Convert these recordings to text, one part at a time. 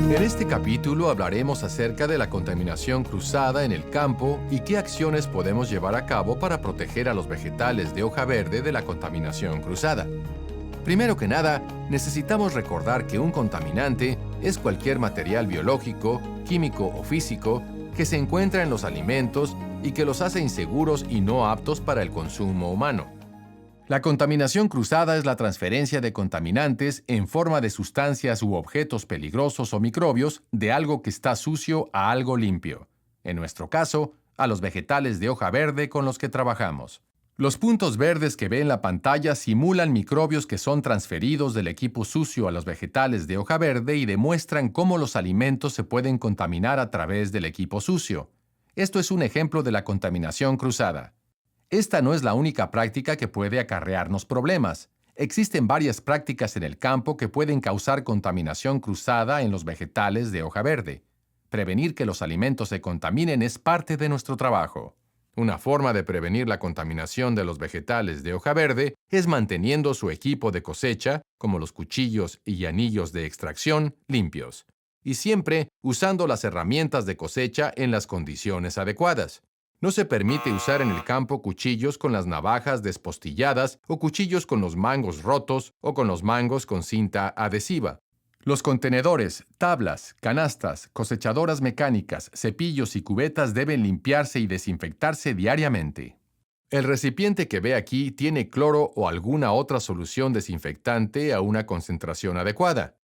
En este capítulo hablaremos acerca de la contaminación cruzada en el campo y qué acciones podemos llevar a cabo para proteger a los vegetales de hoja verde de la contaminación cruzada. Primero que nada, necesitamos recordar que un contaminante es cualquier material biológico, químico o físico que se encuentra en los alimentos y que los hace inseguros y no aptos para el consumo humano. La contaminación cruzada es la transferencia de contaminantes en forma de sustancias u objetos peligrosos o microbios de algo que está sucio a algo limpio. En nuestro caso, a los vegetales de hoja verde con los que trabajamos. Los puntos verdes que ve en la pantalla simulan microbios que son transferidos del equipo sucio a los vegetales de hoja verde y demuestran cómo los alimentos se pueden contaminar a través del equipo sucio. Esto es un ejemplo de la contaminación cruzada. Esta no es la única práctica que puede acarrearnos problemas. Existen varias prácticas en el campo que pueden causar contaminación cruzada en los vegetales de hoja verde. Prevenir que los alimentos se contaminen es parte de nuestro trabajo. Una forma de prevenir la contaminación de los vegetales de hoja verde es manteniendo su equipo de cosecha, como los cuchillos y anillos de extracción, limpios, y siempre usando las herramientas de cosecha en las condiciones adecuadas. No se permite usar en el campo cuchillos con las navajas despostilladas o cuchillos con los mangos rotos o con los mangos con cinta adhesiva. Los contenedores, tablas, canastas, cosechadoras mecánicas, cepillos y cubetas deben limpiarse y desinfectarse diariamente. El recipiente que ve aquí tiene cloro o alguna otra solución desinfectante a una concentración adecuada.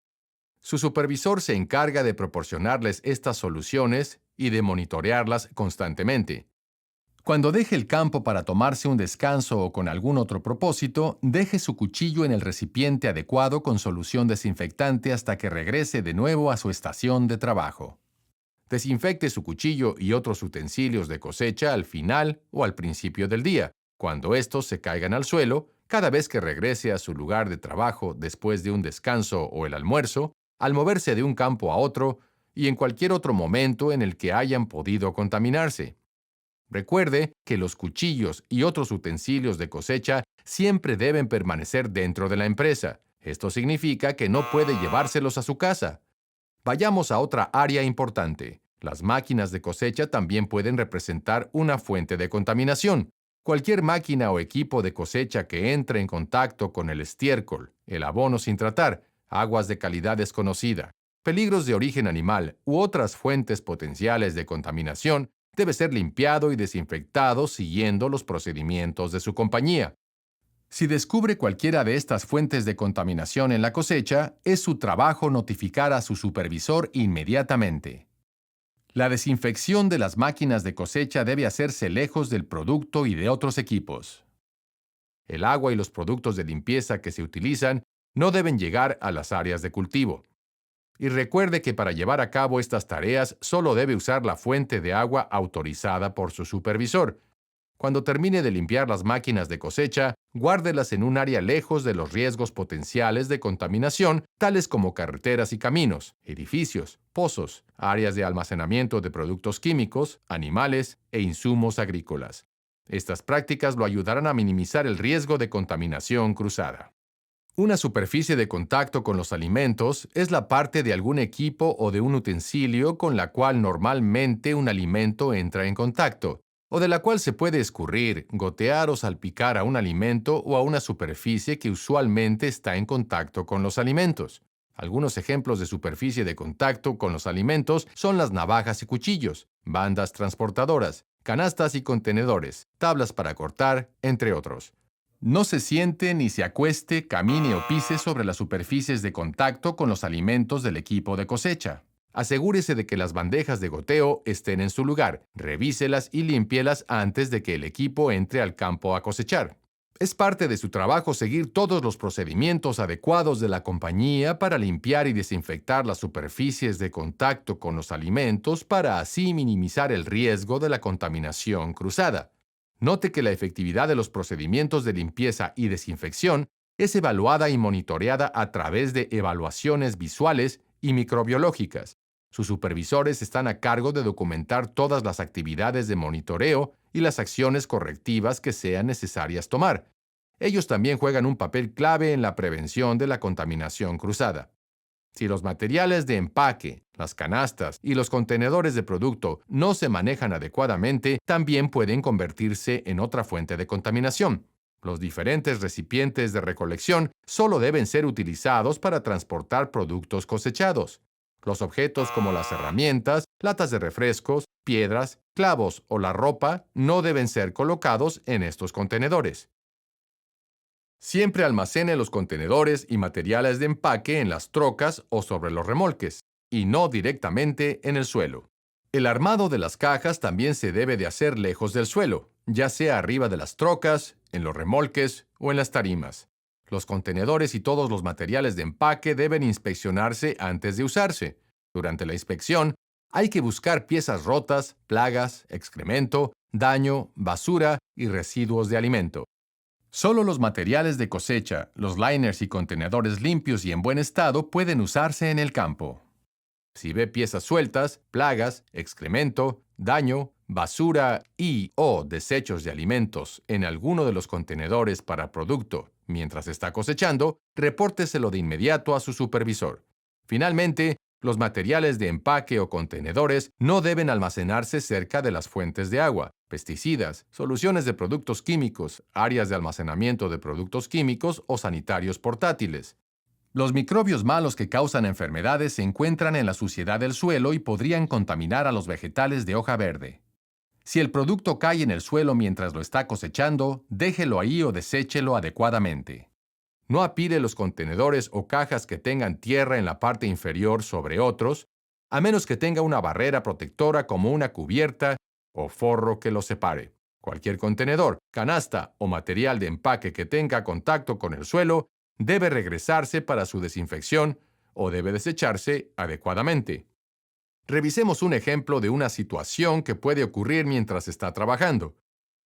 Su supervisor se encarga de proporcionarles estas soluciones y de monitorearlas constantemente. Cuando deje el campo para tomarse un descanso o con algún otro propósito, deje su cuchillo en el recipiente adecuado con solución desinfectante hasta que regrese de nuevo a su estación de trabajo. Desinfecte su cuchillo y otros utensilios de cosecha al final o al principio del día, cuando estos se caigan al suelo, cada vez que regrese a su lugar de trabajo después de un descanso o el almuerzo, al moverse de un campo a otro y en cualquier otro momento en el que hayan podido contaminarse. Recuerde que los cuchillos y otros utensilios de cosecha siempre deben permanecer dentro de la empresa. Esto significa que no puede llevárselos a su casa. Vayamos a otra área importante. Las máquinas de cosecha también pueden representar una fuente de contaminación. Cualquier máquina o equipo de cosecha que entre en contacto con el estiércol, el abono sin tratar, aguas de calidad desconocida, peligros de origen animal u otras fuentes potenciales de contaminación debe ser limpiado y desinfectado siguiendo los procedimientos de su compañía. Si descubre cualquiera de estas fuentes de contaminación en la cosecha, es su trabajo notificar a su supervisor inmediatamente. La desinfección de las máquinas de cosecha debe hacerse lejos del producto y de otros equipos. El agua y los productos de limpieza que se utilizan no deben llegar a las áreas de cultivo. Y recuerde que para llevar a cabo estas tareas solo debe usar la fuente de agua autorizada por su supervisor. Cuando termine de limpiar las máquinas de cosecha, guárdelas en un área lejos de los riesgos potenciales de contaminación, tales como carreteras y caminos, edificios, pozos, áreas de almacenamiento de productos químicos, animales e insumos agrícolas. Estas prácticas lo ayudarán a minimizar el riesgo de contaminación cruzada. Una superficie de contacto con los alimentos es la parte de algún equipo o de un utensilio con la cual normalmente un alimento entra en contacto, o de la cual se puede escurrir, gotear o salpicar a un alimento o a una superficie que usualmente está en contacto con los alimentos. Algunos ejemplos de superficie de contacto con los alimentos son las navajas y cuchillos, bandas transportadoras, canastas y contenedores, tablas para cortar, entre otros. No se siente ni se acueste, camine o pise sobre las superficies de contacto con los alimentos del equipo de cosecha. Asegúrese de que las bandejas de goteo estén en su lugar, revíselas y límpielas antes de que el equipo entre al campo a cosechar. Es parte de su trabajo seguir todos los procedimientos adecuados de la compañía para limpiar y desinfectar las superficies de contacto con los alimentos para así minimizar el riesgo de la contaminación cruzada. Note que la efectividad de los procedimientos de limpieza y desinfección es evaluada y monitoreada a través de evaluaciones visuales y microbiológicas. Sus supervisores están a cargo de documentar todas las actividades de monitoreo y las acciones correctivas que sean necesarias tomar. Ellos también juegan un papel clave en la prevención de la contaminación cruzada. Si los materiales de empaque, las canastas y los contenedores de producto no se manejan adecuadamente, también pueden convertirse en otra fuente de contaminación. Los diferentes recipientes de recolección solo deben ser utilizados para transportar productos cosechados. Los objetos como las herramientas, latas de refrescos, piedras, clavos o la ropa no deben ser colocados en estos contenedores. Siempre almacene los contenedores y materiales de empaque en las trocas o sobre los remolques, y no directamente en el suelo. El armado de las cajas también se debe de hacer lejos del suelo, ya sea arriba de las trocas, en los remolques o en las tarimas. Los contenedores y todos los materiales de empaque deben inspeccionarse antes de usarse. Durante la inspección, hay que buscar piezas rotas, plagas, excremento, daño, basura y residuos de alimento. Solo los materiales de cosecha, los liners y contenedores limpios y en buen estado pueden usarse en el campo. Si ve piezas sueltas, plagas, excremento, daño, basura y/o desechos de alimentos en alguno de los contenedores para producto mientras está cosechando, repórteselo de inmediato a su supervisor. Finalmente, los materiales de empaque o contenedores no deben almacenarse cerca de las fuentes de agua, pesticidas, soluciones de productos químicos, áreas de almacenamiento de productos químicos o sanitarios portátiles. Los microbios malos que causan enfermedades se encuentran en la suciedad del suelo y podrían contaminar a los vegetales de hoja verde. Si el producto cae en el suelo mientras lo está cosechando, déjelo ahí o deséchelo adecuadamente. No apile los contenedores o cajas que tengan tierra en la parte inferior sobre otros, a menos que tenga una barrera protectora como una cubierta o forro que los separe. Cualquier contenedor, canasta o material de empaque que tenga contacto con el suelo debe regresarse para su desinfección o debe desecharse adecuadamente. Revisemos un ejemplo de una situación que puede ocurrir mientras está trabajando.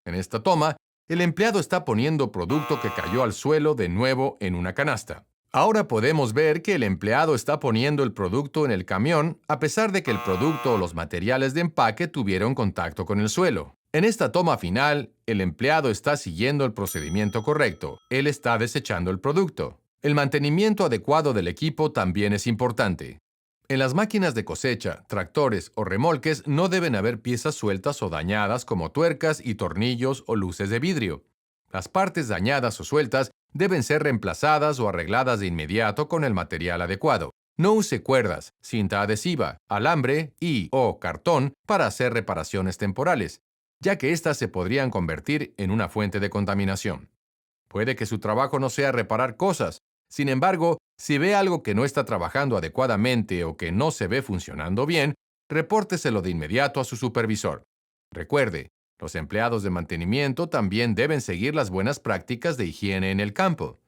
En esta toma, el empleado está poniendo producto que cayó al suelo de nuevo en una canasta. Ahora podemos ver que el empleado está poniendo el producto en el camión a pesar de que el producto o los materiales de empaque tuvieron contacto con el suelo. En esta toma final, el empleado está siguiendo el procedimiento correcto. Él está desechando el producto. El mantenimiento adecuado del equipo también es importante. En las máquinas de cosecha, tractores o remolques no deben haber piezas sueltas o dañadas como tuercas y tornillos o luces de vidrio. Las partes dañadas o sueltas deben ser reemplazadas o arregladas de inmediato con el material adecuado. No use cuerdas, cinta adhesiva, alambre y/o cartón para hacer reparaciones temporales, ya que éstas se podrían convertir en una fuente de contaminación. Puede que su trabajo no sea reparar cosas. Sin embargo, si ve algo que no está trabajando adecuadamente o que no se ve funcionando bien, repórteselo de inmediato a su supervisor. Recuerde, los empleados de mantenimiento también deben seguir las buenas prácticas de higiene en el campo.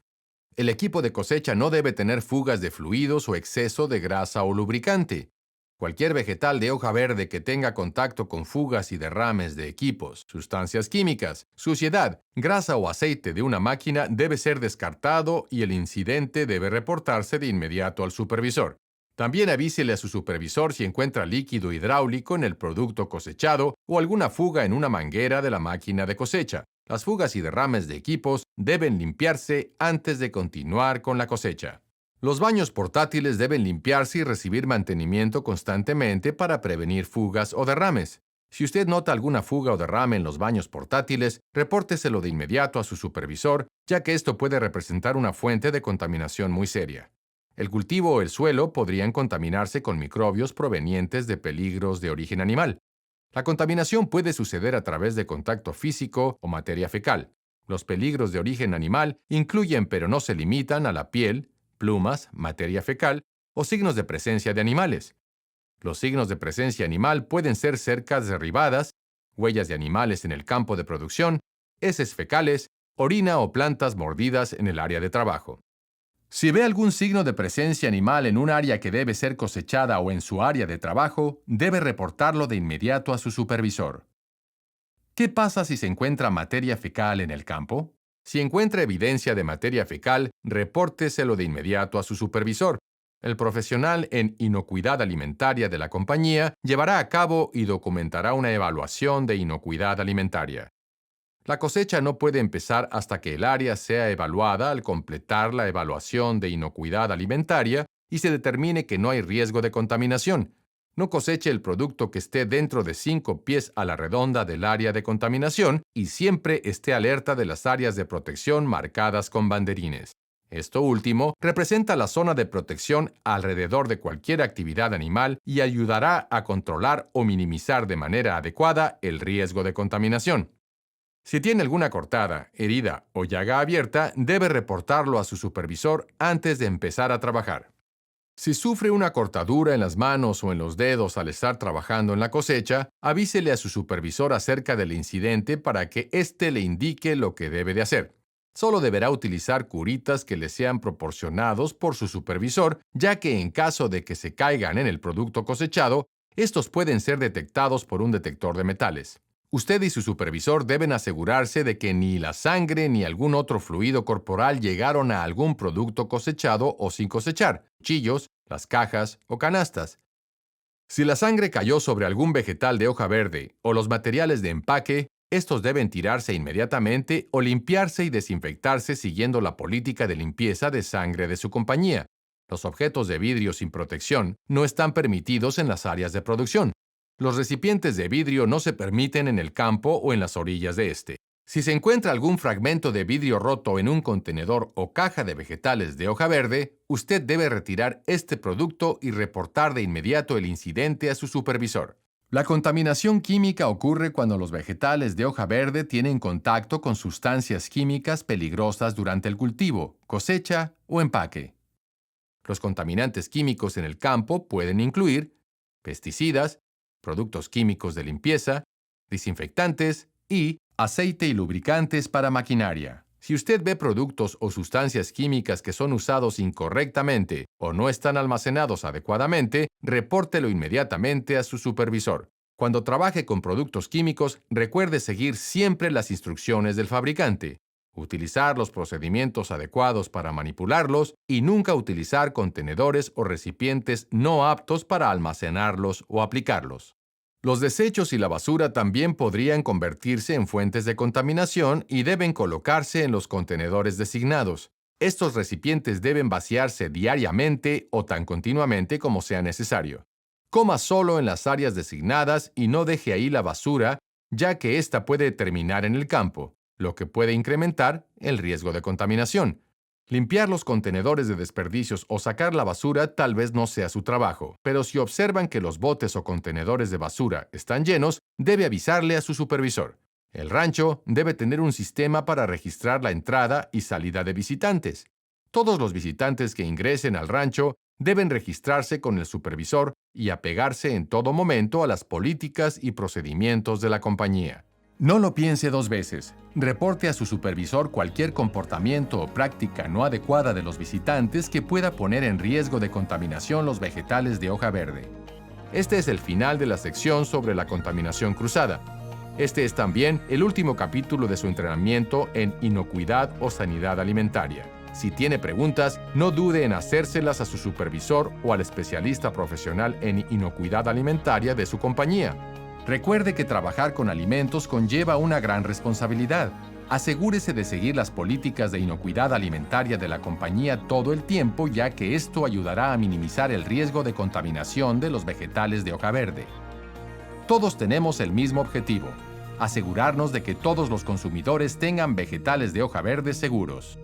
El equipo de cosecha no debe tener fugas de fluidos o exceso de grasa o lubricante. Cualquier vegetal de hoja verde que tenga contacto con fugas y derrames de equipos, sustancias químicas, suciedad, grasa o aceite de una máquina debe ser descartado y el incidente debe reportarse de inmediato al supervisor. También avísele a su supervisor si encuentra líquido hidráulico en el producto cosechado o alguna fuga en una manguera de la máquina de cosecha. Las fugas y derrames de equipos deben limpiarse antes de continuar con la cosecha. Los baños portátiles deben limpiarse y recibir mantenimiento constantemente para prevenir fugas o derrames. Si usted nota alguna fuga o derrame en los baños portátiles, repórteselo de inmediato a su supervisor, ya que esto puede representar una fuente de contaminación muy seria. El cultivo o el suelo podrían contaminarse con microbios provenientes de peligros de origen animal. La contaminación puede suceder a través de contacto físico o materia fecal. Los peligros de origen animal incluyen, pero no se limitan a la piel, plumas, materia fecal o signos de presencia de animales. Los signos de presencia animal pueden ser cercas derribadas, huellas de animales en el campo de producción, heces fecales, orina o plantas mordidas en el área de trabajo. Si ve algún signo de presencia animal en un área que debe ser cosechada o en su área de trabajo, debe reportarlo de inmediato a su supervisor. ¿Qué pasa si se encuentra materia fecal en el campo? Si encuentra evidencia de materia fecal, repórteselo de inmediato a su supervisor. El profesional en inocuidad alimentaria de la compañía llevará a cabo y documentará una evaluación de inocuidad alimentaria. La cosecha no puede empezar hasta que el área sea evaluada al completar la evaluación de inocuidad alimentaria y se determine que no hay riesgo de contaminación. No coseche el producto que esté dentro de 5 pies a la redonda del área de contaminación y siempre esté alerta de las áreas de protección marcadas con banderines. Esto último representa la zona de protección alrededor de cualquier actividad animal y ayudará a controlar o minimizar de manera adecuada el riesgo de contaminación. Si tiene alguna cortada, herida o llaga abierta, debe reportarlo a su supervisor antes de empezar a trabajar. Si sufre una cortadura en las manos o en los dedos al estar trabajando en la cosecha, avísele a su supervisor acerca del incidente para que éste le indique lo que debe de hacer. Solo deberá utilizar curitas que le sean proporcionados por su supervisor, ya que en caso de que se caigan en el producto cosechado, estos pueden ser detectados por un detector de metales. Usted y su supervisor deben asegurarse de que ni la sangre ni algún otro fluido corporal llegaron a algún producto cosechado o sin cosechar, cuchillos, las cajas o canastas. Si la sangre cayó sobre algún vegetal de hoja verde o los materiales de empaque, estos deben tirarse inmediatamente o limpiarse y desinfectarse siguiendo la política de limpieza de sangre de su compañía. Los objetos de vidrio sin protección no están permitidos en las áreas de producción. Los recipientes de vidrio no se permiten en el campo o en las orillas de este. Si se encuentra algún fragmento de vidrio roto en un contenedor o caja de vegetales de hoja verde, usted debe retirar este producto y reportar de inmediato el incidente a su supervisor. La contaminación química ocurre cuando los vegetales de hoja verde tienen contacto con sustancias químicas peligrosas durante el cultivo, cosecha o empaque. Los contaminantes químicos en el campo pueden incluir pesticidas, productos químicos de limpieza, desinfectantes y aceite y lubricantes para maquinaria. Si usted ve productos o sustancias químicas que son usados incorrectamente o no están almacenados adecuadamente, repórtelo inmediatamente a su supervisor. Cuando trabaje con productos químicos, recuerde seguir siempre las instrucciones del fabricante, utilizar los procedimientos adecuados para manipularlos y nunca utilizar contenedores o recipientes no aptos para almacenarlos o aplicarlos. Los desechos y la basura también podrían convertirse en fuentes de contaminación y deben colocarse en los contenedores designados. Estos recipientes deben vaciarse diariamente o tan continuamente como sea necesario. Coma solo en las áreas designadas y no deje ahí la basura, ya que ésta puede terminar en el campo, lo que puede incrementar el riesgo de contaminación. Limpiar los contenedores de desperdicios o sacar la basura tal vez no sea su trabajo, pero si observan que los botes o contenedores de basura están llenos, debe avisarle a su supervisor. El rancho debe tener un sistema para registrar la entrada y salida de visitantes. Todos los visitantes que ingresen al rancho deben registrarse con el supervisor y apegarse en todo momento a las políticas y procedimientos de la compañía. No lo piense 2 veces. Reporte a su supervisor cualquier comportamiento o práctica no adecuada de los visitantes que pueda poner en riesgo de contaminación los vegetales de hoja verde. Este es el final de la sección sobre la contaminación cruzada. Este es también el último capítulo de su entrenamiento en inocuidad o sanidad alimentaria. Si tiene preguntas, no dude en hacérselas a su supervisor o al especialista profesional en inocuidad alimentaria de su compañía. Recuerde que trabajar con alimentos conlleva una gran responsabilidad. Asegúrese de seguir las políticas de inocuidad alimentaria de la compañía todo el tiempo, ya que esto ayudará a minimizar el riesgo de contaminación de los vegetales de hoja verde. Todos tenemos el mismo objetivo: asegurarnos de que todos los consumidores tengan vegetales de hoja verde seguros.